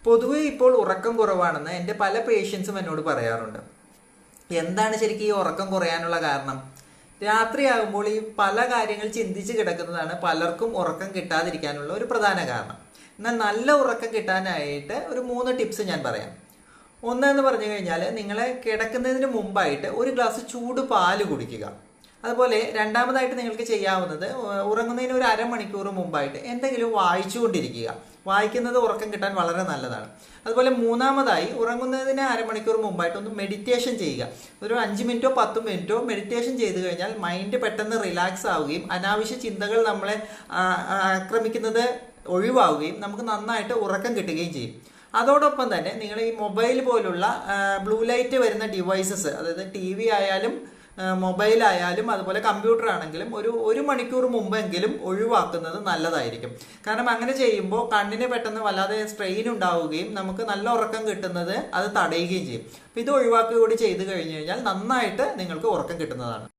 പൊതുവെ ഇപ്പോൾ ഉറക്കം കുറവാണെന്ന് എൻ്റെ പല പേഷ്യൻസും എന്നോട് പറയാറുണ്ട്. എന്താണ് ശരിക്കും ഈ ഉറക്കം കുറയാനുള്ള കാരണം? രാത്രിയാകുമ്പോൾ ഈ പല കാര്യങ്ങൾ ചിന്തിച്ച് കിടക്കുന്നതാണ് പലർക്കും ഉറക്കം കിട്ടാതിരിക്കാനുള്ള ഒരു പ്രധാന കാരണം. എന്നാൽ നല്ല ഉറക്കം കിട്ടാനായിട്ട് ഒരു 3 ടിപ്സ് ഞാൻ പറയാം. ഒന്നെന്ന് പറഞ്ഞു കഴിഞ്ഞാൽ, നിങ്ങളെ കിടക്കുന്നതിന് മുമ്പായിട്ട് ഒരു ഗ്ലാസ് ചൂട് പാല് കുടിക്കുക. അതുപോലെ രണ്ടാമതായിട്ട് നിങ്ങൾക്ക് ചെയ്യാവുന്നത്, ഉറങ്ങുന്നതിന് ഒരു അരമണിക്കൂർ മുമ്പായിട്ട് എന്തെങ്കിലും വായിച്ചുകൊണ്ടിരിക്കുക. വായിക്കുന്നത് ഉറക്കം കിട്ടാൻ വളരെ നല്ലതാണ്. അതുപോലെ മൂന്നാമതായി, ഉറങ്ങുന്നതിന് അരമണിക്കൂർ മുമ്പായിട്ട് ഒന്ന് മെഡിറ്റേഷൻ ചെയ്യുക. ഒരു 5 മിനിറ്റോ 10 മിനിറ്റോ മെഡിറ്റേഷൻ ചെയ്ത് കഴിഞ്ഞാൽ മൈൻഡ് പെട്ടെന്ന് റിലാക്സ് ആവുകയും അനാവശ്യ ചിന്തകൾ നമ്മളെ ആക്രമിക്കുന്നത് ഒഴിവാവുകയും നമുക്ക് നന്നായിട്ട് ഉറക്കം കിട്ടുകയും ചെയ്യും. അതോടൊപ്പം തന്നെ നിങ്ങൾ ഈ മൊബൈൽ പോലുള്ള ബ്ലൂ ലൈറ്റ് വരുന്ന ഡിവൈസസ്, അതായത് TV ആയാലും മൊബൈൽ ആയാലും അതുപോലെ കമ്പ്യൂട്ടർ ആണെങ്കിലും ഒരു മണിക്കൂർ മുമ്പെങ്കിലും ഒഴിവാക്കുന്നത് നല്ലതായിരിക്കും. കാരണം അങ്ങനെ ചെയ്യുമ്പോൾ കണ്ണിന് പെട്ടെന്ന് വല്ലാതെ സ്ട്രെയിൻ ഉണ്ടാവുകയും നമുക്ക് നല്ല ഉറക്കം കിട്ടുന്നത് അത് തടയുകയും ചെയ്യും. ഇത് ഒഴിവാക്കുക കൂടി ചെയ്ത് കഴിഞ്ഞു കഴിഞ്ഞാൽ നന്നായിട്ട് നിങ്ങൾക്ക് ഉറക്കം കിട്ടുന്നതാണ്.